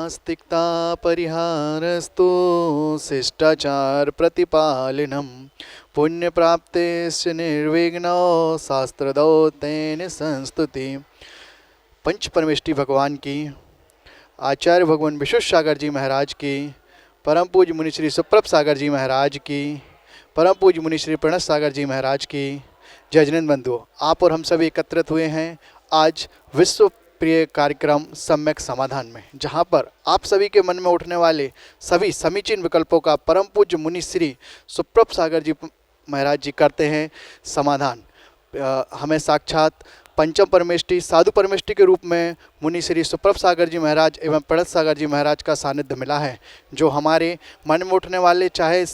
नास्तिकता परिहारस्तु शिष्टाचार प्रतिपालनम पुण्य प्राप्तेस्य निर्विघ्नो शास्त्रदो तेन संस्तुति। पंच परमेष्टि भगवान की, आचार्य भगवान विश्वेश्वर सागर जी महाराज की, परम पूज्य मुनि श्री सुप्रभ सागर जी महाराज की, परम पूज्य मुनि श्री प्रणत सागर जी महाराज की जय जैन बंधुओं। आप और हम सभी एकत्रित हुए हैं आज विश्व प्रिय कार्यक्रम सम्यक समाधान में, जहां पर आप सभी के मन में उठने वाले सभी समीचीन विकल्पों का परम पूज्य मुनि श्री सुप्रभ सागर जी महाराज जी करते हैं समाधान। हमें साक्षात पंचम परमेष्टि साधु परमेष्टि के रूप में मुनि श्री सुप्रभ सागर जी महाराज एवं प्रणत सागर जी महाराज का सानिध्य मिला है, जो हमारे मन में उठने वाले चाहे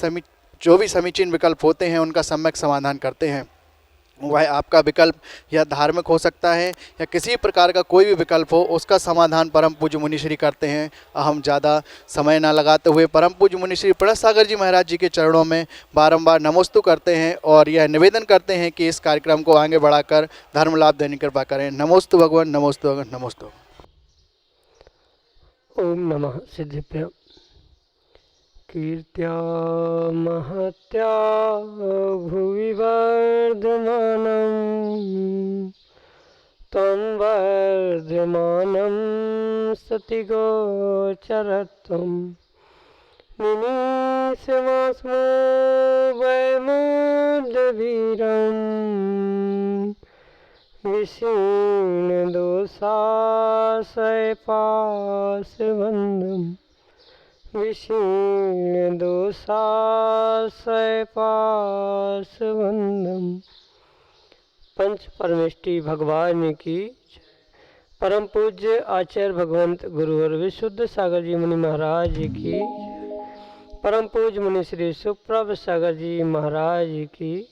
जो भी समीचीन विकल्प होते हैं उनका सम्यक समाधान करते हैं। वह आपका विकल्प या धार्मिक हो सकता है या किसी प्रकार का कोई भी विकल्प हो, उसका समाधान परम पूज्य मुनि श्री करते हैं। हम ज़्यादा समय ना लगाते हुए परम पूज्य मुनि श्री प्रणत सागर जी महाराज जी के चरणों में बारंबार नमोस्तु करते हैं और यह निवेदन करते हैं कि इस कार्यक्रम को आगे बढ़ाकर धर्म लाभ देने की कृपा करें। नमोस्तु भगवान, नमोस्तु भगवान, नमोस्तु। ओम नमः सिद्धिभ्यां। कीर्त्या महत्या भुवि वर्धमानं त्वं वर्धमानं सति गोचरत्वं निमीषमास्मो वैमूढवीरं विशीर्णदोषाशयपाशबन्धं विशीर्णदोषाशयपाशबन्धं। पंच परमेष्टि भगवान की परम पूज्य आचार्य भगवंत गुरुवर विशुद्ध सागर जी मुनि महाराज की, परम पूज्य मुनि श्री सुप्रभ सागर जी महाराज की।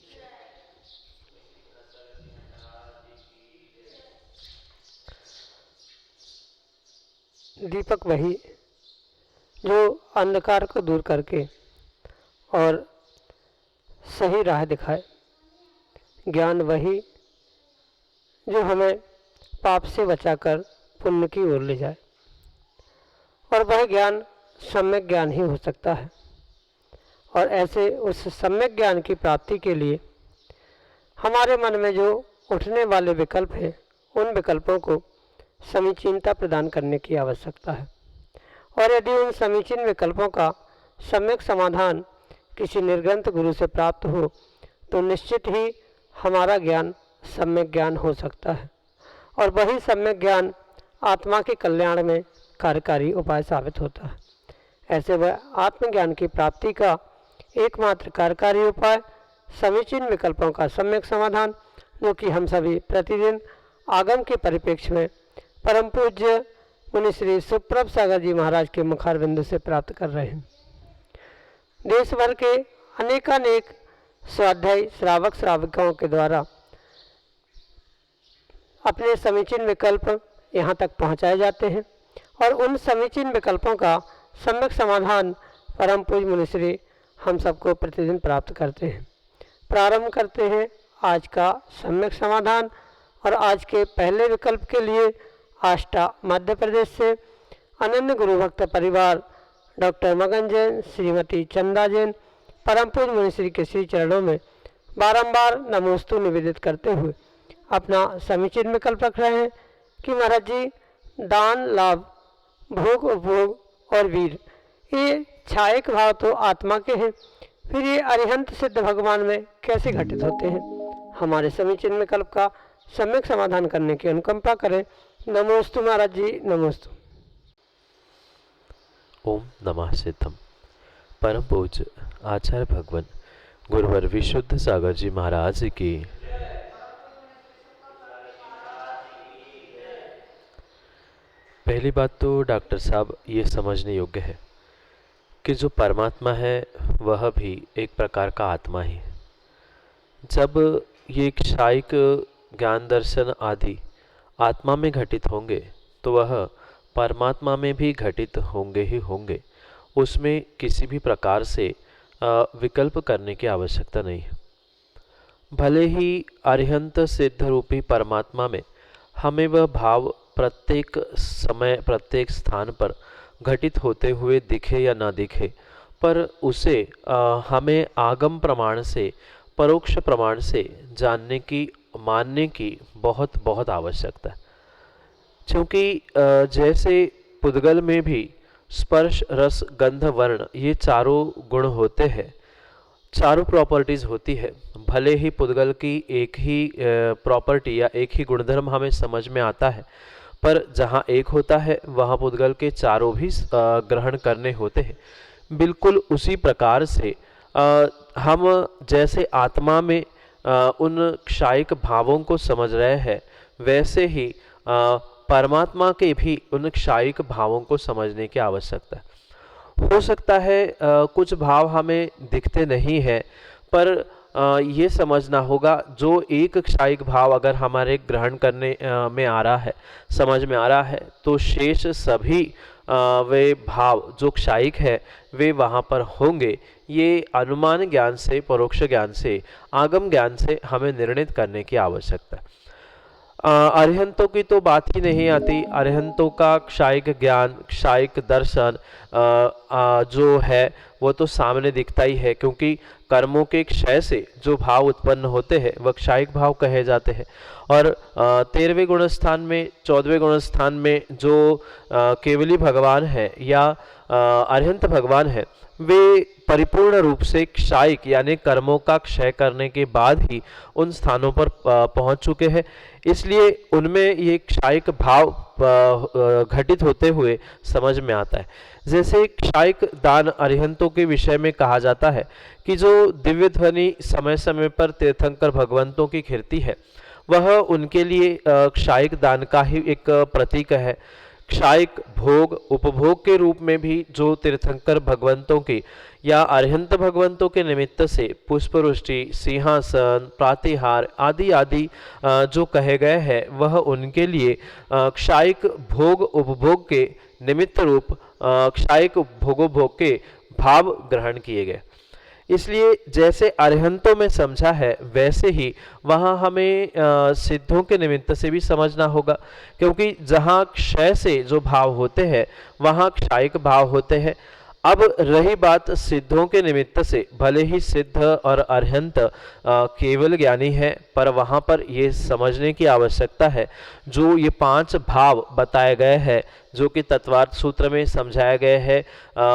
दीपक वही जो अंधकार को दूर करके और सही राह दिखाए, ज्ञान वही जो हमें पाप से बचाकर पुण्य की ओर ले जाए, और वह ज्ञान सम्यक ज्ञान ही हो सकता है। और ऐसे उस सम्यक ज्ञान की प्राप्ति के लिए हमारे मन में जो उठने वाले विकल्प हैं, उन विकल्पों को समीचीनता प्रदान करने की आवश्यकता है। और यदि उन समीचीन विकल्पों का सम्यक समाधान किसी निर्ग्रंथ गुरु से प्राप्त हो तो निश्चित ही हमारा ज्ञान सम्यक ज्ञान हो सकता है, और वही सम्यक ज्ञान आत्मा के कल्याण में कार्यकारी उपाय साबित होता है। ऐसे वह आत्मज्ञान की प्राप्ति का एकमात्र कार्यकारी उपाय समीचीन विकल्पों का सम्यक समाधान, जो कि हम सभी प्रतिदिन आगम के परिप्रेक्ष्य में परम पूज्य मुनि श्री सुप्रभ सागर जी महाराज के मुखारबिंदु से प्राप्त कर रहे हैं। देश भर के अनेकानेक स्वाध्यायी श्रावक श्राविकाओं के द्वारा अपने समीचीन विकल्प यहाँ तक पहुँचाए जाते हैं, और उन समीचीन विकल्पों का सम्यक समाधान परम पूज्य मुनि श्री हम सबको प्रतिदिन प्राप्त करते हैं। प्रारंभ करते हैं आज का सम्यक समाधान, और आज के पहले विकल्प के लिए आष्टा मध्य प्रदेश से अनन्य गुरु भक्त परिवार डॉक्टर मगन जैन, श्रीमती चंदा जैन परम पूज्य मुनि श्री के श्री चरणों में बारंबार नमोस्तु निवेदित करते हुए अपना समीचीन विकल्प रख रहे हैं कि महाराज जी, दान, लाभ, भोग, उपभोग और वीर, ये छायक भाव तो आत्मा के हैं, फिर ये अरिहंत सिद्ध भगवान में कैसे घटित होते हैं। हमारे समीचीन विकल्प का सम्यक समाधान करने की अनुकंपा करें। नमोस्तु महाराज जी, नमोस्तु। ओम नमः सिद्धम। परम पूज्य आचार्य भगवान गुरुवर विशुद्ध सागर जी महाराज की। पहली बात तो डॉक्टर साहब ये समझने योग्य है कि जो परमात्मा है वह भी एक प्रकार का आत्मा ही है। जब ये क्षायिक ज्ञान दर्शन आदि आत्मा में घटित होंगे तो वह परमात्मा में भी घटित होंगे ही होंगे। उसमें किसी भी प्रकार से विकल्प करने की आवश्यकता नहीं है। भले ही अरिहंत सिद्ध रूपी परमात्मा में हमें वह भाव प्रत्येक समय प्रत्येक स्थान पर घटित होते हुए दिखे या ना दिखे, पर उसे हमें आगम प्रमाण से, परोक्ष प्रमाण से जानने की, मानने की बहुत बहुत आवश्यकता है। क्योंकि जैसे पुद्गल में भी स्पर्श, रस, गंध, वर्ण ये चारों गुण होते हैं, चारों प्रॉपर्टीज होती है। भले ही पुद्गल की एक ही प्रॉपर्टी या एक ही गुणधर्म हमें समझ में आता है, पर जहाँ एक होता है वहाँ पुद्गल के चारों भी ग्रहण करने होते हैं। बिल्कुल उसी प्रकार से हम जैसे आत्मा में उन क्षायिक भावों को समझ रहे हैं, वैसे ही परमात्मा के भी उन क्षायिक भावों को समझने की आवश्यकता है। हो सकता है कुछ भाव हमें दिखते नहीं है, पर ये समझना होगा जो एक क्षायिक भाव अगर हमारे ग्रहण करने में आ रहा है, समझ में आ रहा है, तो शेष सभी वे भाव जो क्षायिक है वे वहाँ पर होंगे। ये अनुमान ज्ञान से, परोक्ष ज्ञान से, आगम ज्ञान से हमें निर्णित करने की आवश्यकता है। अरिहंतों की तो बात ही नहीं आती। अरिहंतों का क्षायिक ज्ञान, क्षायिक दर्शन जो है वो तो सामने दिखता ही है, क्योंकि कर्मों के क्षय से जो भाव उत्पन्न होते हैं वह क्षायिक भाव कहे जाते हैं। और 13वें गुण स्थान में, 14वें गुण स्थान में जो केवली भगवान है या अरिहंत भगवान है, वे परिपूर्ण रूप से क्षायिक यानी कर्मों का क्षय करने के बाद ही उन स्थानों पर पहुंच चुके हैं। इसलिए उनमें ये क्षायिक भाव घटित होते हुए समझ में आता है। जैसे क्षायिक दान अरिहंतों के विषय में कहा जाता है कि जो दिव्य ध्वनि समय समय पर तीर्थंकर भगवंतों की कीर्ति है, वह उनके लिए क्षायिक दान का ही एक प्रतीक है। क्षायिक भोग, उपभोग के रूप में भी जो तीर्थंकर भगवंतों की या अरिहंत भगवंतों के निमित्त से पुष्पवृष्टि, सिंहासन, प्रातिहार आदि आदि जो कहे गए हैं, वह उनके लिए क्षायिक भोग उपभोग के निमित्त रूप क्षायिक भोगोपभोग के भाव ग्रहण किए गए। इसलिए जैसे अरिहंतों में समझा है, वैसे ही वहाँ हमें सिद्धों के निमित्त से भी समझना होगा, क्योंकि जहाँ क्षय से जो भाव होते हैं वहाँ क्षायिक भाव होते हैं। अब रही बात सिद्धों के निमित्त से, भले ही सिद्ध और अरिहंत केवल ज्ञानी है, पर वहाँ पर ये समझने की आवश्यकता है जो ये 5 भाव बताए गए हैं, जो कि तत्वार्थ सूत्र में समझाए गए हैं,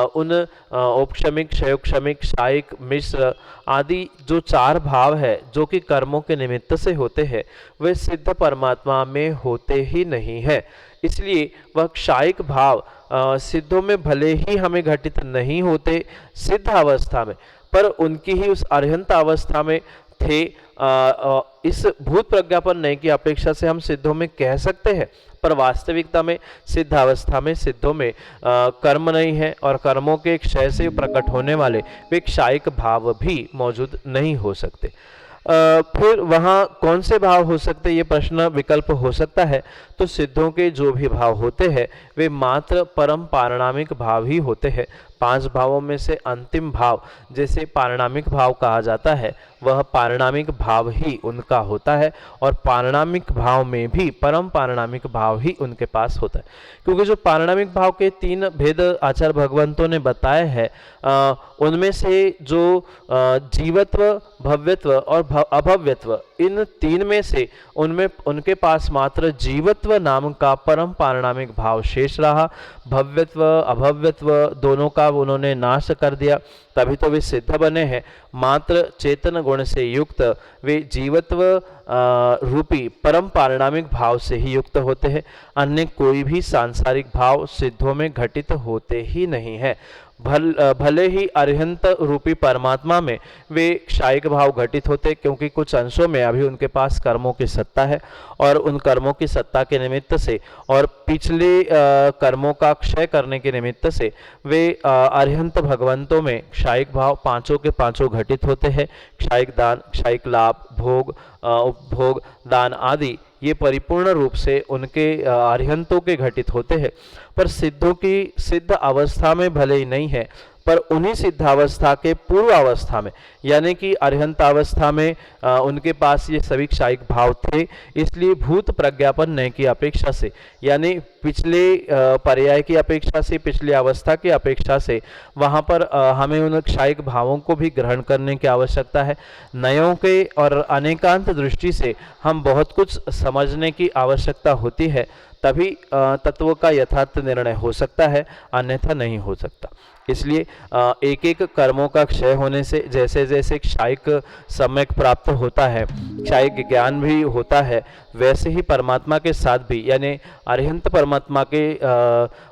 उन औपक्षमिक, क्षयोक्षमिक, क्षायिक, मिश्र आदि जो 4 भाव है जो कि कर्मों के निमित्त से होते हैं, वे सिद्ध परमात्मा में होते ही नहीं है। इसलिए वह क्षायिक भाव सिद्धों में भले ही हमें घटित नहीं होते सिद्ध अवस्था में, पर उनकी ही उस अरिहंत अवस्था में थे। इस भूत प्रज्ञापन नहीं की अपेक्षा से हम सिद्धों में कह सकते हैं, पर वास्तविकता में सिद्ध अवस्था में सिद्धों में कर्म नहीं है, और कर्मों के क्षय से प्रकट होने वाले वे क्षायिक भाव भी मौजूद नहीं हो सकते। फिर वहाँ कौन से भाव हो सकते, ये प्रश्न विकल्प हो सकता है। तो सिद्धों के जो भी भाव होते हैं वे मात्र परम पारणामिक भाव ही होते हैं। 5 भावों में से अंतिम भाव जैसे पारणामिक भाव कहा जाता है, वह पारणामिक भाव ही उनका होता है, और पारणामिक भाव में भी परम पारणामिक भाव ही उनके पास होता है। क्योंकि जो पारणामिक भाव के 3 भेद आचार्य भगवंतों ने बताए हैं, उनमें से जो जीवत्व, भव्यत्व और अभव्यत्व, इन 3 में से उनमें उनके पास मात्र जीवत्व नाम का परम पारणामिक भाव शेष रहा। भव्यत्व, अभव्यत्व दोनों का उन्होंने नाश कर दिया, तभी तो वे सिद्ध बने हैं। मात्र चेतन गुण से युक्त वे जीवत्व रूपी परम पारणामिक भाव से ही युक्त होते हैं। अन्य कोई भी सांसारिक भाव सिद्धों में घटित होते ही नहीं है। भले ही अरिहंत रूपी परमात्मा में वे क्षायिक भाव घटित होते, क्योंकि कुछ अंशों में अभी उनके पास कर्मों की सत्ता है, और उन कर्मों की सत्ता के निमित्त से और पिछले कर्मों का क्षय करने के निमित्त से वे अरिहंत भगवंतों में क्षायिक भाव पांचों के पांचों घटित होते हैं। क्षायिक दान, क्षायिक लाभ, भोग, उपभोग, दान आदि ये परिपूर्ण रूप से उनके अरिहंतों के घटित होते हैं। पर सिद्धों की सिद्ध अवस्था में भले ही नहीं है, पर उन्हीं सिद्धावस्था के पूर्वावस्था में यानी कि अरिहंतावस्था में उनके पास ये सभी क्षायिक भाव थे, इसलिए भूत प्रज्ञापन नए की अपेक्षा से यानी पिछले पर्याय की अपेक्षा से, पिछली अवस्था की अपेक्षा से वहाँ पर हमें उन क्षायिक भावों को भी ग्रहण करने की आवश्यकता है। नयों के और अनेकांत दृष्टि से हम बहुत कुछ समझने की आवश्यकता होती है, तभी तत्व का यथार्थ निर्णय हो सकता है, अन्यथा नहीं हो सकता। इसलिए एक एक कर्मों का क्षय होने से जैसे जैसे क्षायिक सम्यक प्राप्त होता है, क्षायिक ज्ञान भी होता है, वैसे ही परमात्मा के साथ भी यानी अरिहंत परमात्मा के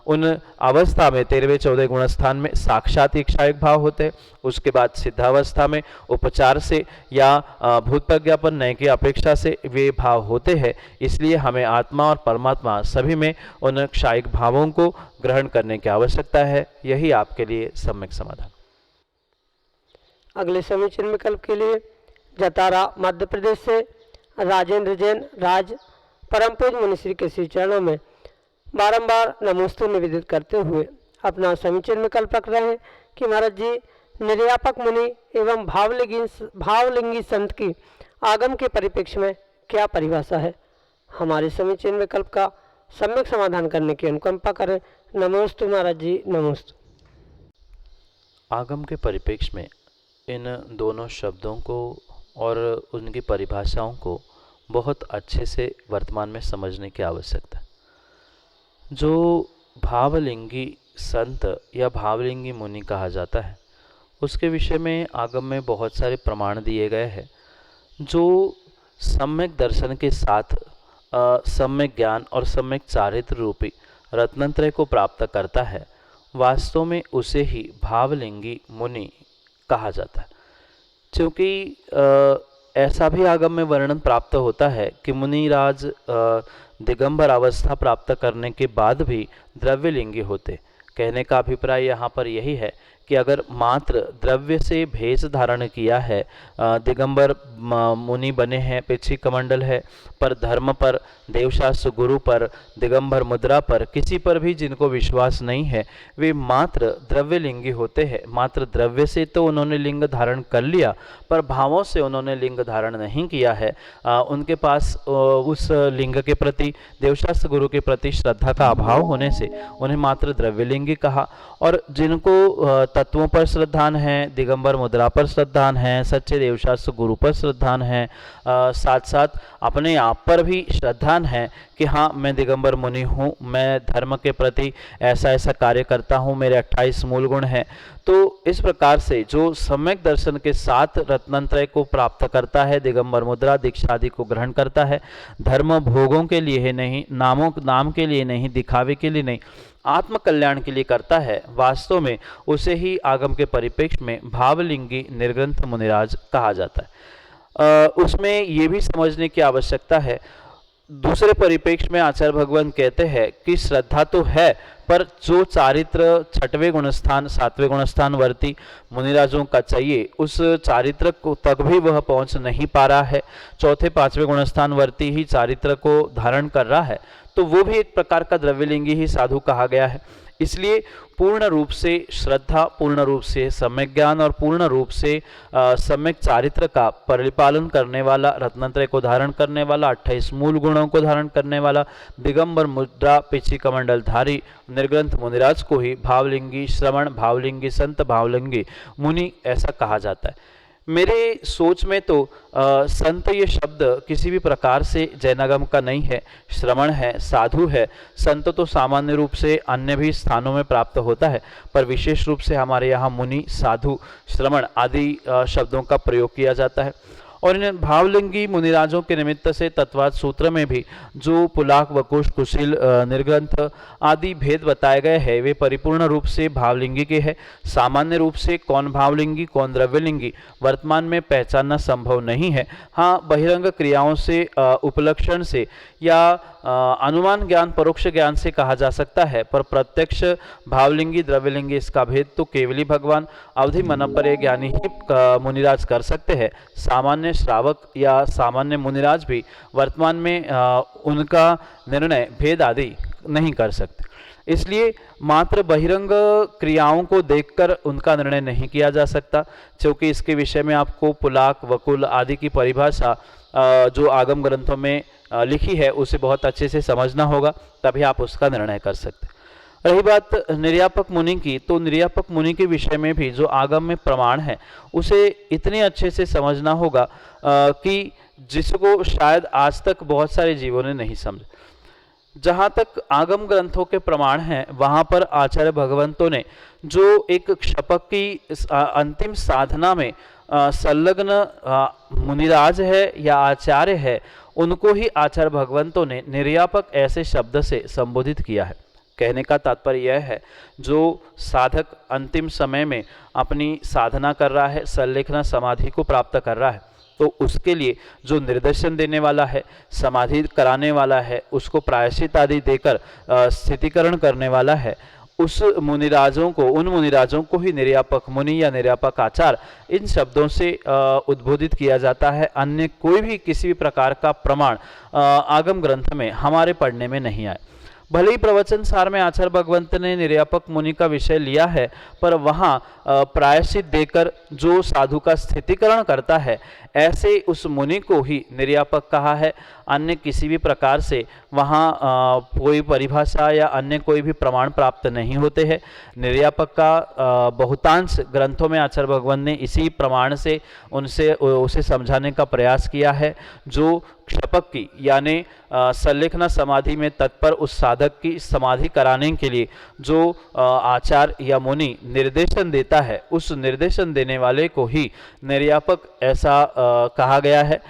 उन अवस्था में 13वें 14 गुणस्थान में साक्षात ही क्षायिक भाव होते हैं। उसके बाद सिद्धावस्था में उपचार से या भूत प्रज्ञापन नए की अपेक्षा से वे भाव होते हैं। इसलिए हमें आत्मा और परमात्मा सभी में उन क्षायिक भावों को ग्रहण करने की आवश्यकता है। यही आपके लिए सम्यक समाधान। अगले समीचीन विकल्प के लिए जतारा मध्य प्रदेश से राजेंद्र जैन राज परम पूज्य मुनि श्री के श्री चरणों में बारंबार नमोस्तु निवेदित करते हुए अपना समीचीन विकल्प रख रहे हैं कि महाराज जी, निर्यापक मुनि एवं भावलिंगी संत की आगम के परिप्रेक्ष्य में क्या परिभाषा है। हमारे समीचीन विकल्प का सम्यक समाधान करने की अनुकंपा करें। नमोस्तु महाराज जी, नमोस्तु। आगम के परिप्रेक्ष्य में इन दोनों शब्दों को और उनकी परिभाषाओं को बहुत अच्छे से वर्तमान में समझने की आवश्यकता है। जो भावलिंगी संत या भावलिंगी मुनि कहा जाता है, उसके विषय में आगम में बहुत सारे प्रमाण दिए गए हैं। जो सम्यक दर्शन के साथ सम्यक ज्ञान और सम्यक चारित्र रूपी रत्नत्रय को प्राप्त करता है, वास्तव में उसे ही भावलिंगी मुनि कहा जाता है। क्योंकि ऐसा भी आगम में वर्णन प्राप्त होता है कि मुनिराज दिगंबर अवस्था प्राप्त करने के बाद भी द्रव्यलिंगी होते। कहने का अभिप्राय यहाँ पर यही है कि अगर मात्र द्रव्य से भेष धारण किया है, दिगंबर मुनि बने हैं, पिछी कमंडल है, पर धर्म पर, देवशास्त्र गुरु पर, दिगंबर मुद्रा पर किसी पर भी जिनको विश्वास नहीं है, वे मात्र द्रव्यलिंगी होते हैं। मात्र द्रव्य से तो उन्होंने लिंग धारण कर लिया, पर भावों से उन्होंने लिंग धारण नहीं किया है। उनके पास उस लिंग के प्रति, देवशास्त्र गुरु के प्रति श्रद्धा का अभाव होने से उन्हें मात्र द्रव्यलिंगी कहा। और जिनको तत्वों पर श्रद्धान है, दिगंबर मुद्रा पर श्रद्धान है, सच्चे देवशास्त्र गुरु पर श्रद्धान है, साथ साथ अपने आप पर भी श्रद्धान है कि हाँ, मैं दिगंबर मुनि हूँ, मैं धर्म के प्रति ऐसा ऐसा कार्य करता हूँ, मेरे 28 मूल गुण हैं। तो इस प्रकार से जो सम्यक दर्शन के साथ रत्नत्रय को प्राप्त करता है, दिगंबर मुद्रा दीक्षा आदि को ग्रहण करता है, धर्म भोगों के लिए है नहीं, नाम के लिए नहीं, दिखावे के लिए नहीं, आत्म कल्याण के लिए करता है, वास्तव में उसे ही आगम के परिप्रेक्ष्य में भावलिंगी निर्ग्रंथ मुनिराज कहा जाता है। उसमें ये भी समझने की आवश्यकता है, दूसरे परिप्रेक्ष्य में आचार्य भगवान कहते हैं कि श्रद्धा तो है, पर जो चारित्र 6वें गुणस्थान 7वें गुणस्थान वर्ती मुनिराजों का चाहिए, उस चारित्र को तक भी वह पहुंच नहीं पा रहा है। 4थे 5वें गुणस्थान वर्ती ही चारित्र को धारण कर रहा है, तो वो भी एक प्रकार का द्रव्यलिंगी ही साधु कहा गया है। इसलिए पूर्ण रूप से श्रद्धा, पूर्ण रूप से सम्यक ज्ञान और पूर्ण रूप से सम्यक चारित्र का परिपालन करने वाला, रत्नत्रय को धारण करने वाला, 28 मूल गुणों को धारण करने वाला, दिगंबर मुद्रा पिछी कमंडलधारी निर्ग्रंथ मुनिराज को ही भावलिंगी श्रवण, भावलिंगी संत, भावलिंगी मुनि ऐसा कहा जाता है। मेरे सोच में तो संत ये शब्द किसी भी प्रकार से जैनागम का नहीं है, श्रवण है, साधु है। संत तो सामान्य रूप से अन्य भी स्थानों में प्राप्त होता है, पर विशेष रूप से हमारे यहाँ मुनि, साधु, श्रवण आदि शब्दों का प्रयोग किया जाता है। और इन भावलिंगी मुनिराजों के निमित्त से तत्वाद सूत्र में भी जो पुलाक, वकुश, कुशील, निर्ग्रंथ आदि भेद बताए गए हैं, वे परिपूर्ण रूप से भावलिंगी के हैं। सामान्य रूप से कौन भावलिंगी कौन द्रव्यलिंगी वर्तमान में पहचानना संभव नहीं है। हाँ, बहिरंग क्रियाओं से, उपलक्षण से या अनुमान ज्ञान, परोक्ष ज्ञान से कहा जा सकता है, पर प्रत्यक्ष भावलिंगी द्रव्यलिंगी इसका भेद तो केवली भगवान अवधि मनपरे ज्ञानी ही मुनिराज कर सकते हैं। सामान्य श्रावक या सामान्य मुनिराज भी वर्तमान में उनका निर्णय भेद आदि नहीं कर सकते। इसलिए मात्र बहिरंग क्रियाओं को देखकर उनका निर्णय नहीं किया जा सकता, क्योंकि इसके विषय में आपको पुलाक, वकुल आदि की परिभाषा जो आगम ग्रंथों में लिखी है उसे बहुत अच्छे से समझना होगा, तभी आप उसका निर्णय कर सकते। रही बात निर्यापक मुनि की, तो निर्यापक मुनि के विषय में भी जो आगम में प्रमाण है उसे इतने अच्छे से समझना होगा कि जिसको शायद आज तक बहुत सारे जीवों ने नहीं समझा। जहाँ तक आगम ग्रंथों के प्रमाण हैं, वहाँ पर आचार्य भगवंतों ने जो एक क्षपक की अंतिम साधना में संलग्न मुनिराज है या आचार्य है, उनको ही आचार्य भगवंतों ने निर्यापक ऐसे शब्द से संबोधित किया है। कहने का तात्पर्य यह है, जो साधक अंतिम समय में अपनी साधना कर रहा है, संलेखना समाधि को प्राप्त कर रहा है, तो उसके लिए जो निर्देशन देने वाला है, समाधि कराने वाला है, उसको प्रायश्चित आदि देकर स्थितिकरण करने वाला है, उस मुनिराजों को, उन मुनिराजों को ही निर्यापक मुनि या निर्यापक आचार इन शब्दों से उद्बोधित किया जाता है। अन्य कोई भी किसी भी प्रकार का प्रमाण आगम ग्रंथ में हमारे पढ़ने में नहीं आए। भले ही प्रवचन सार में आचार्य भगवंत ने निर्यापक मुनि का विषय लिया है, पर वहाँ प्रायश्चित देकर जो साधु का स्थितिकरण करता है, ऐसे उस मुनि को ही निर्यापक कहा है। अन्य किसी भी प्रकार से वहाँ कोई परिभाषा या अन्य कोई भी प्रमाण प्राप्त नहीं होते हैं। निर्यापक का बहुतांश ग्रंथों में आचार्य भगवंत ने इसी प्रमाण से उसे समझाने का प्रयास किया है। जो क्षपक की यानी संलेखना समाधि में तत्पर उस साधक की समाधि कराने के लिए जो आचार्य या मुनि निर्देशन देता है, उस निर्देशन देने वाले को ही निर्यापक ऐसा कहा गया है।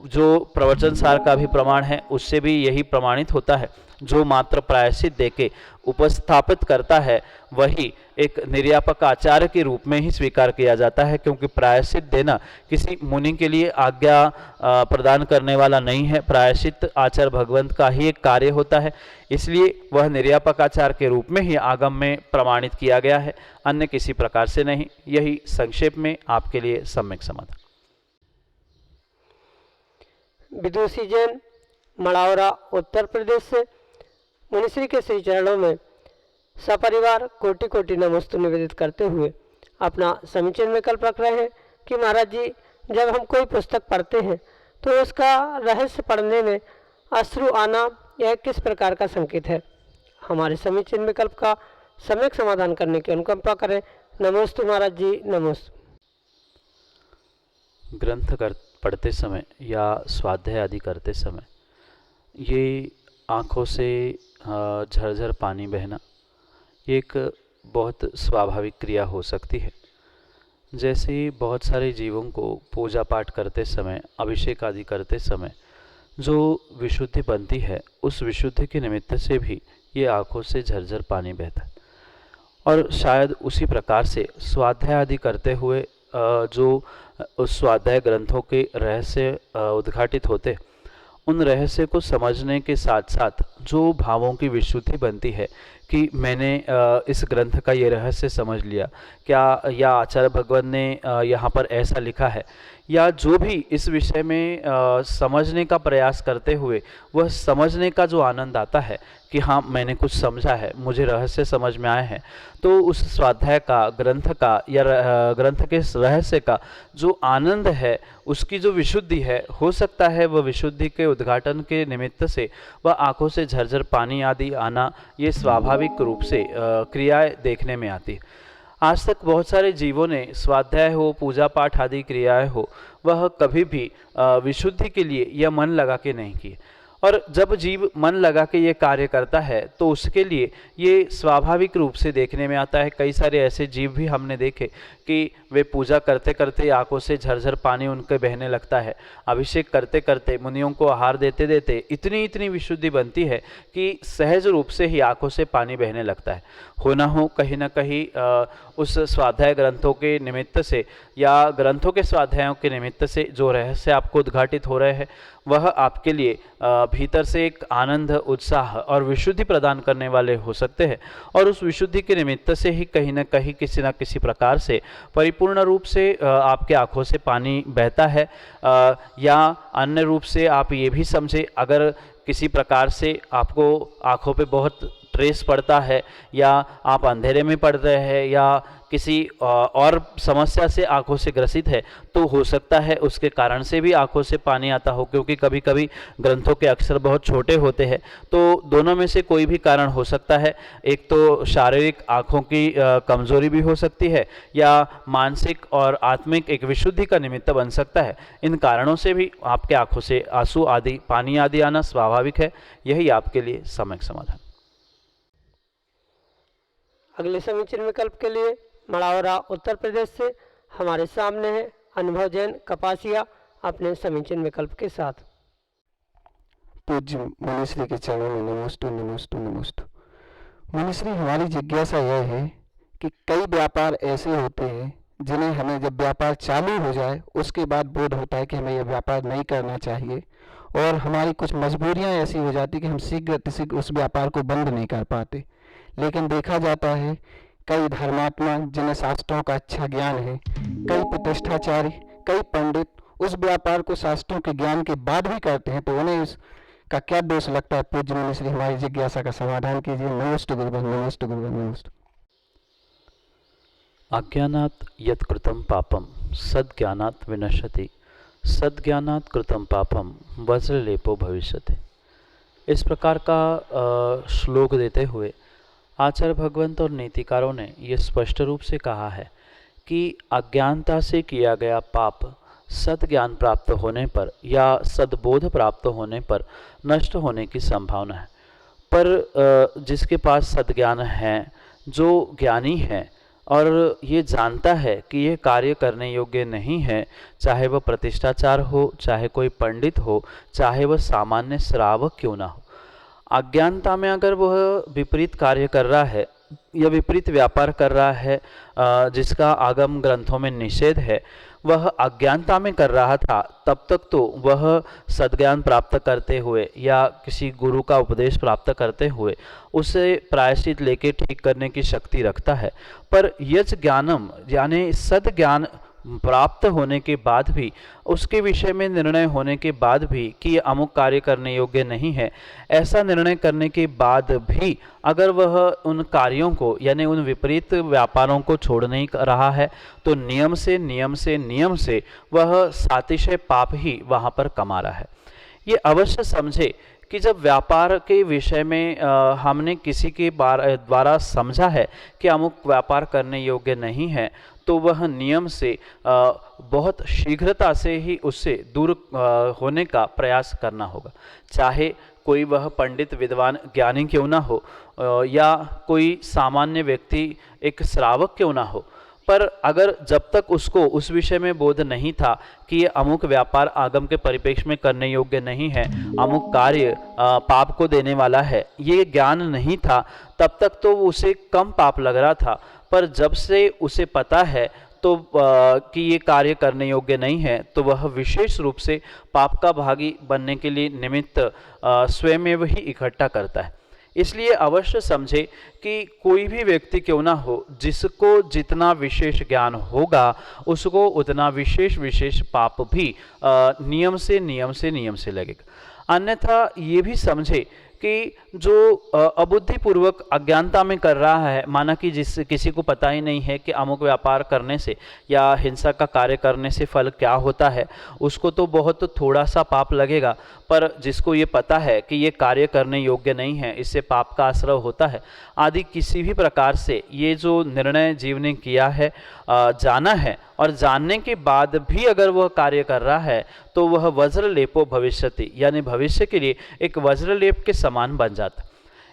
जो प्रवचन सार का भी प्रमाण है उससे भी यही प्रमाणित होता है। जो मात्र प्रायश्चित देके उपस्थापित करता है वही एक निर्यापक आचार्य के रूप में ही स्वीकार किया जाता है, क्योंकि प्रायश्चित देना किसी मुनि के लिए आज्ञा प्रदान करने वाला नहीं है। प्रायश्चित आचार्य भगवंत का ही एक कार्य होता है, इसलिए वह निर्यापक आचार्य के रूप में ही आगम में प्रमाणित किया गया है, अन्य किसी प्रकार से नहीं। यही संक्षेप में आपके लिए सम्यक समाधान। विदुषी जैन, मड़ावरा, उत्तर प्रदेश से मुनिश्री के श्री चरणों में सपरिवार कोटि कोटि नमस्तु निवेदित करते हुए अपना समीचीन विकल्प रख रहे हैं कि महाराज जी, जब हम कोई पुस्तक पढ़ते हैं तो उसका रहस्य पढ़ने में अश्रु आना यह किस प्रकार का संकेत है? हमारे समीचीन विकल्प का सम्यक समाधान करने की अनुकंपा करें। नमोस्तु महाराज जी, नमोस्तु। ग्रंथ पढ़ते समय या स्वाध्याय आदि करते समय ये आँखों से झरझर पानी बहना ये एक बहुत स्वाभाविक क्रिया हो सकती है। जैसे बहुत सारे जीवों को पूजा पाठ करते समय, अभिषेक आदि करते समय जो विशुद्धि बनती है, उस विशुद्धि के निमित्त से भी ये आँखों से झरझर पानी बहता है। और शायद उसी प्रकार से स्वाध्याय आदि करते हुए जो उस स्वाध्याय ग्रंथों के रहस्य उद्घाटित होते, उन रहस्य को समझने के साथ साथ जो भावों की विशुद्धि बनती है कि मैंने इस ग्रंथ का ये रहस्य समझ लिया, क्या या आचार्य भगवत ने यहाँ पर ऐसा लिखा है, या जो भी इस विषय में समझने का प्रयास करते हुए वह समझने का जो आनंद आता है कि हाँ मैंने कुछ समझा है, मुझे रहस्य समझ में आए हैं, तो उस स्वाध्याय का, ग्रंथ का या ग्रंथ के रहस्य का जो आनंद है, उसकी जो विशुद्धि है, हो सकता है वह विशुद्धि के उद्घाटन के निमित्त से वह आँखों से झरझर पानी आदि आना ये स्वाभाविक रूप से क्रियाएं देखने में आती है। आज तक बहुत सारे जीवों ने स्वाध्याय हो, पूजा पाठ आदि क्रियाएं हो, वह कभी भी विशुद्धि के लिए यह मन लगा के नहीं किए। और जब जीव मन लगा के ये कार्य करता है तो उसके लिए ये स्वाभाविक रूप से देखने में आता है। कई सारे ऐसे जीव भी हमने देखे कि वे पूजा करते करते आंखों से झरझर पानी उनके बहने लगता है। अभिषेक करते करते, मुनियों को आहार देते देते इतनी विशुद्धि बनती है कि सहज रूप से ही आंखों से पानी बहने लगता है। हो ना हो कहीं ना कहीं उस स्वाध्याय ग्रंथों के निमित्त से या ग्रंथों के स्वाध्यायों के निमित्त से जो रहस्य आपको उद्घाटित हो रहे हैं वह आपके लिए भीतर से एक आनंद, उत्साह और विशुद्धि प्रदान करने वाले हो सकते हैं। और उस विशुद्धि के निमित्त से ही कहीं ना कहीं किसी न किसी प्रकार से परिपूर्ण रूप से आपके आँखों से पानी बहता है। या अन्य रूप से आप ये भी समझे, अगर किसी प्रकार से आपको आँखों पे बहुत स्ट्रेस पड़ता है, या आप अंधेरे में पड़ रहे हैं, या किसी और समस्या से आंखों से ग्रसित है, तो हो सकता है उसके कारण से भी आंखों से पानी आता हो, क्योंकि कभी कभी ग्रंथों के अक्षर बहुत छोटे होते हैं। तो दोनों में से कोई भी कारण हो सकता है। एक तो शारीरिक आंखों की कमजोरी भी हो सकती है, या मानसिक और आत्मिक एक विशुद्धि का निमित्त बन सकता है। इन कारणों से भी आपके आंखों से आंसू आदि, पानी आदि आना स्वाभाविक है। यही आपके लिए सम्यक समाधान। अगले समीचीन विकल्प के लिए मड़ावरा उत्तर प्रदेश से हमारे सामने है अनुभव जैन कपासिया अपने समीचीन विकल्प के साथ। पूज्य मनुश्री के चरणों में नमोस्तु नमोस्तु नमोस्तु। मनुश्री, हमारी जिज्ञासा यह है कि कई व्यापार ऐसे होते हैं जिन्हें हमें जब व्यापार चालू हो जाए उसके बाद बोध होता है कि हमें यह व्यापार नहीं करना चाहिए, और हमारी कुछ मजबूरियां ऐसी हो जाती कि हम शीघ्र उस व्यापार को बंद नहीं कर पाते। लेकिन देखा जाता है कई धर्मात्मा जिन्हें शास्त्रों का अच्छा ज्ञान है, कई प्रतिष्ठाचारी, कई पंडित उस व्यापार को शास्त्रों के ज्ञान के बाद भी करते हैं, तो उन्हें इसका क्या दोष लगता है? पूज्य मुनिश्री, हमारी जिज्ञासा का समाधान कीजिए। नमोस्तु गुरुभ्यो, नमोस्तु गुरुभ्यो, नमोस्तु। अज्ञानात् यत् कृतं पापं सद्ज्ञानात् विनश्यति, सद्ज्ञानात् कृतं पापं वज्रलेपो भविष्यति। इस प्रकार का श्लोक देते हुए आचार्य भगवंत और नीतिकारों ने ये स्पष्ट रूप से कहा है कि अज्ञानता से किया गया पाप सद्ज्ञान प्राप्त होने पर या सद्बोध प्राप्त होने पर नष्ट होने की संभावना है। पर जिसके पास सद्ज्ञान है, जो ज्ञानी है और ये जानता है कि यह कार्य करने योग्य नहीं है, चाहे वह प्रतिष्ठाचार हो, चाहे कोई पंडित हो, चाहे वह सामान्य श्रावक क्यों ना हो, अज्ञानता में अगर वह विपरीत कार्य कर रहा है या विपरीत व्यापार कर रहा है जिसका आगम ग्रंथों में निषेध है, वह अज्ञानता में कर रहा था, तब तक तो वह सद्ज्ञान प्राप्त करते हुए या किसी गुरु का उपदेश प्राप्त करते हुए उसे प्रायश्चित लेके ठीक करने की शक्ति रखता है। पर यज ज्ञानम यानी सद्ज्ञान प्राप्त होने के बाद भी, उसके विषय में निर्णय होने के बाद भी कि ये अमुक कार्य करने योग्य नहीं है, ऐसा निर्णय करने के बाद भी अगर वह उन कार्यों को यानी उन विपरीत व्यापारों को छोड़ नहीं रहा है, तो नियम से वह सातिशय पाप ही वहाँ पर कमा रहा है। ये अवश्य समझे कि जब व्यापार के विषय में हमने किसी के द्वारा समझा है कि अमुक व्यापार करने योग्य नहीं है, तो वह नियम से बहुत शीघ्रता से ही उससे दूर होने का प्रयास करना होगा। चाहे कोई वह पंडित विद्वान ज्ञानी क्यों ना हो या कोई सामान्य व्यक्ति एक श्रावक क्यों ना हो, पर अगर जब तक उसको उस विषय में बोध नहीं था कि ये अमुक व्यापार आगम के परिप्रेक्ष्य में करने योग्य नहीं है, अमुक कार्य पाप को देने वाला है, ये ज्ञान नहीं था, तब तक तो उसे कम पाप लग रहा था। पर जब से उसे पता है तो कि ये कार्य करने योग्य नहीं है, तो वह विशेष रूप से पाप का भागी बनने के लिए निमित्त स्वयं ही इकट्ठा करता है। इसलिए अवश्य समझे कि कोई भी व्यक्ति क्यों ना हो, जिसको जितना विशेष ज्ञान होगा उसको उतना विशेष पाप भी नियम से लगेगा। अन्यथा ये भी समझे कि जो अबुद्धिपूर्वक अज्ञानता में कर रहा है, माना कि किसी को पता ही नहीं है कि अमुक व्यापार करने से या हिंसा का कार्य करने से फल क्या होता है, उसको तो बहुत थोड़ा सा पाप लगेगा। पर जिसको ये पता है कि ये कार्य करने योग्य नहीं है, इससे पाप का आश्रय होता है आदि किसी भी प्रकार से ये जो निर्णय जीव ने किया है, जाना है, और जानने के बाद भी अगर वह कार्य कर रहा है, तो वह वज्रलेपो भविष्यति यानी भविष्य के लिए एक वज्रलेप के समान बन जाता।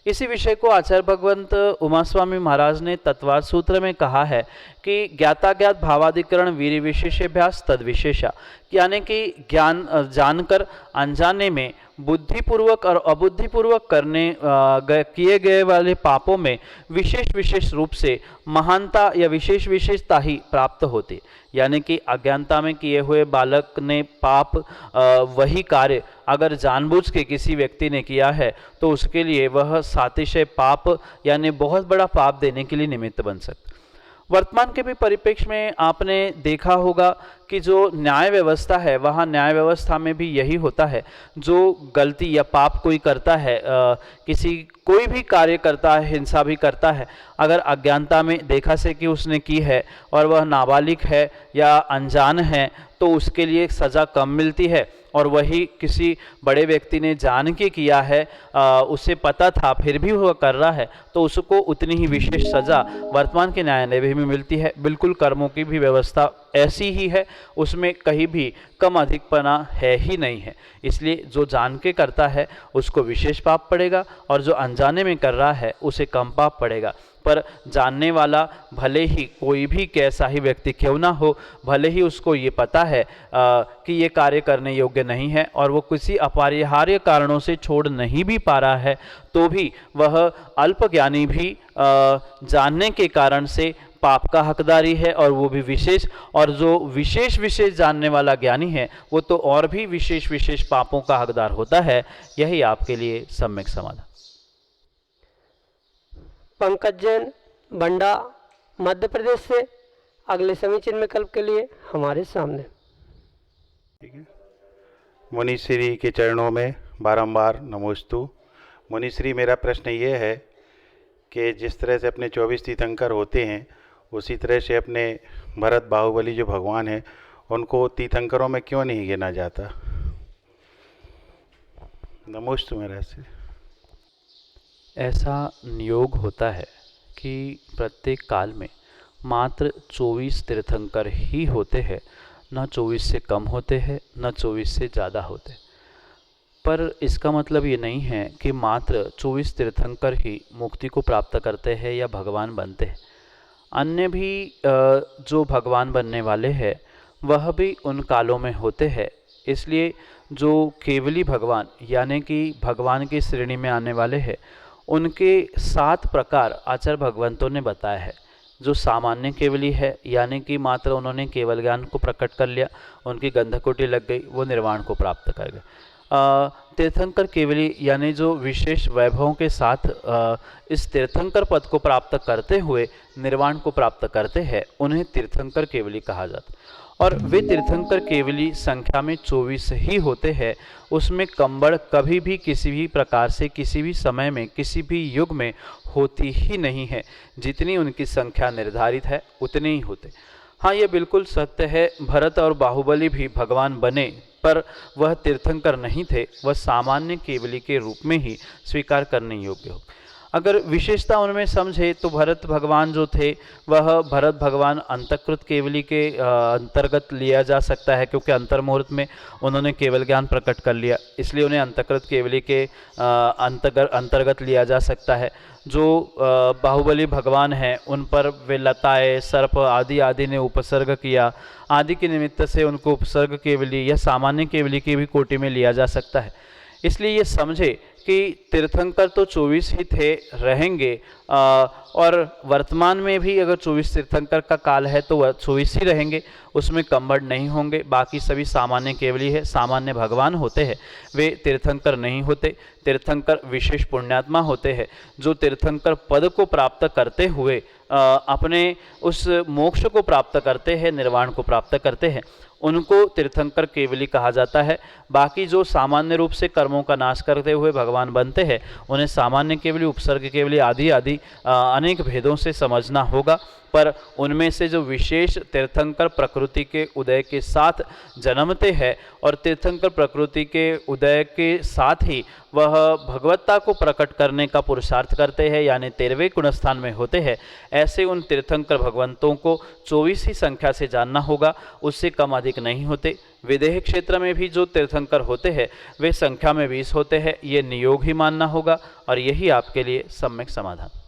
इसी विषय को आचार्य भगवंत उमास्वामी महाराज ने तत्वार्थ सूत्र में कहा है कि ज्ञाताज्ञात भावाधिकरण वीर विशेषाभ्यास तद विशेषा, यानी कि ज्ञान जानकर अनजाने में बुद्धिपूर्वक और अबुद्धिपूर्वक किए गए वाले पापों में विशेष रूप से महानता या विशेषता ही प्राप्त होती। यानी कि अज्ञानता में किए हुए बालक ने पाप वही कार्य अगर जानबूझ के किसी व्यक्ति ने किया है, तो उसके लिए वह सातिशय पाप यानी बहुत बड़ा पाप देने के लिए निमित्त बन सकता। वर्तमान के भी परिप्रेक्ष्य में आपने देखा होगा कि जो न्याय व्यवस्था है वहाँ न्याय व्यवस्था में भी यही होता है, जो गलती या पाप कोई करता है, किसी कोई भी कार्य करता है, हिंसा भी करता है, अगर अज्ञानता में देखा से कि उसने की है और वह नाबालिग है या अनजान है तो उसके लिए सज़ा कम मिलती है। और वही किसी बड़े व्यक्ति ने जान के किया है, उसे पता था फिर भी वह कर रहा है, तो उसको उतनी ही विशेष सज़ा वर्तमान के न्यायालय में मिलती है। बिल्कुल कर्मों की भी व्यवस्था ऐसी ही है, उसमें कहीं भी कम अधिकपना है ही नहीं है। इसलिए जो जान के करता है उसको विशेष पाप पड़ेगा और जो अनजाने में कर रहा है उसे कम पाप पड़ेगा। पर जानने वाला भले ही कोई भी कैसा ही व्यक्ति क्यों ना हो, भले ही उसको ये पता है कि ये कार्य करने योग्य नहीं है और वो किसी अपरिहार्य कारणों से छोड़ नहीं भी पा रहा है, तो भी वह अल्पज्ञानी भी जानने के कारण से पाप का हकदारी है, और वो भी विशेष। और जो विशेष जानने वाला ज्ञानी है वो तो और भी विशेष पापों का हकदार होता है। यही आपके लिए सम्यक समाधान। पंकज जैन, बंडा, मध्य प्रदेश से अगले समीचीन विकल्प के लिए हमारे सामने। ठीक है। मुनिश्री के चरणों में बारंबार नमोस्तु। मुनिश्री, मेरा प्रश्न ये है कि जिस तरह से अपने 24 तीर्थंकर होते हैं उसी तरह से अपने भरत बाहुबली जो भगवान हैं उनको तीर्थंकरों में क्यों नहीं गिना जाता? नमोस्तु मेरा से। ऐसा नियोग होता है कि प्रत्येक काल में मात्र 24 तीर्थंकर ही होते हैं, न 24 से कम होते हैं न 24 से ज़्यादा होते। पर इसका मतलब ये नहीं है कि मात्र 24 तीर्थंकर ही मुक्ति को प्राप्त करते हैं या भगवान बनते हैं। अन्य भी जो भगवान बनने वाले हैं वह भी उन कालों में होते हैं। इसलिए जो केवली भगवान यानी कि भगवान की श्रेणी में आने वाले हैं उनके 7 प्रकार आचार्य भगवंतों ने बताया है। जो सामान्य केवली है यानी कि मात्र उन्होंने केवल ज्ञान को प्रकट कर लिया, उनकी गंधकोटि लग गई, वो निर्वाण को प्राप्त कर गए। तीर्थंकर केवली यानी जो विशेष वैभवों के साथ इस तीर्थंकर पद को प्राप्त करते हुए निर्वाण को प्राप्त करते हैं, उन्हें तीर्थंकर केवली कहा जाता है। और वे तीर्थंकर केवली संख्या में 24 ही होते हैं। उसमें कम्बड़ कभी भी किसी भी प्रकार से किसी भी समय में किसी भी युग में होती ही नहीं है। जितनी उनकी संख्या निर्धारित है उतने ही होते। हाँ, ये बिल्कुल सत्य है, भरत और बाहुबली भी भगवान बने पर वह तीर्थंकर नहीं थे, वह सामान्य केवली के रूप में ही स्वीकार करने योग्य हो। अगर विशेषता उनमें समझे तो भरत भगवान जो थे वह भरत भगवान अंतकृत केवली के अंतर्गत लिया जा सकता है, क्योंकि अंतर्मुहूर्त में उन्होंने केवल ज्ञान प्रकट कर लिया, इसलिए उन्हें अंतकृत केवली के अंतर्गत लिया जा सकता है। जो बाहुबली भगवान हैं उन पर वे लताएँ, सर्प आदि ने उपसर्ग किया, आदि के निमित्त से उनको उपसर्ग केवली या सामान्य केवली की भी कोटि में लिया जा सकता है। इसलिए ये समझे कि तीर्थंकर तो 24 ही थे, रहेंगे, और वर्तमान में भी अगर 24 तीर्थंकर का काल है तो वह 24 ही रहेंगे, उसमें कम्बड़ नहीं होंगे। बाकी सभी सामान्य केवली है, सामान्य भगवान होते हैं, वे तीर्थंकर नहीं होते। तीर्थंकर विशेष पुण्यात्मा होते हैं जो तीर्थंकर पद को प्राप्त करते हुए अपने उस मोक्ष को प्राप्त करते हैं, निर्वाण को प्राप्त करते हैं, उनको तीर्थंकर केवली कहा जाता है। बाकी जो सामान्य रूप से कर्मों का नाश करते हुए भगवान बनते हैं उन्हें सामान्य केवली, उपसर्ग केवली आदि अनेक भेदों से समझना होगा। पर उनमें से जो विशेष तीर्थंकर प्रकृति के उदय के साथ जन्मते हैं और तीर्थंकर प्रकृति के उदय के साथ ही वह भगवत्ता को प्रकट करने का पुरुषार्थ करते हैं, यानी 13वें गुणस्थान में होते हैं, ऐसे उन तीर्थंकर भगवंतों को 24 ही संख्या से जानना होगा, उससे कम अधिक नहीं होते। विदेह क्षेत्र में भी जो तीर्थंकर होते हैं वे संख्या में 20 होते हैं, ये नियोग ही मानना होगा, और यही आपके लिए सम्यक समाधान।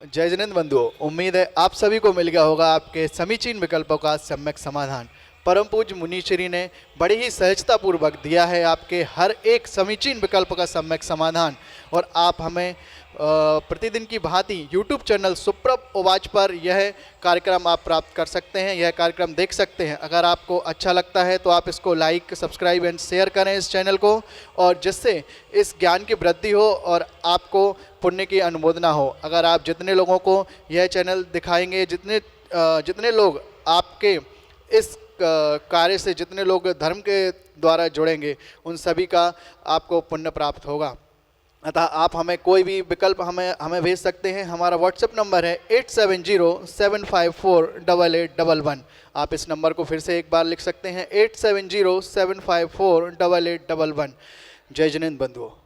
जय जिनेंद्र बंधुओं, उम्मीद है आप सभी को मिल गया होगा आपके समीचीन विकल्पों का सम्यक समाधान। परम पूज्य मुनीश्री ने बड़ी ही सहजतापूर्वक दिया है आपके हर एक समीचीन विकल्प का सम्यक समाधान, और आप हमें प्रतिदिन की भांति YouTube चैनल सुप्रभ उवाच पर यह कार्यक्रम आप प्राप्त कर सकते हैं, यह कार्यक्रम देख सकते हैं। अगर आपको अच्छा लगता है तो आप इसको लाइक, सब्सक्राइब एंड शेयर करें इस चैनल को, और जिससे इस ज्ञान की वृद्धि हो और आपको पुण्य की अनुमोदना हो। अगर आप जितने लोगों को यह चैनल दिखाएंगे, जितने जितने लोग आपके इस कार्य से, जितने लोग धर्म के द्वारा जुड़ेंगे, उन सभी का आपको पुण्य प्राप्त होगा। अतः आप हमें कोई भी विकल्प हमें भेज सकते हैं। हमारा व्हाट्सएप नंबर है 8707548811। आप इस नंबर को फिर से एक बार लिख सकते हैं, 8707548811। जय जिनेंद्र बंधुओं।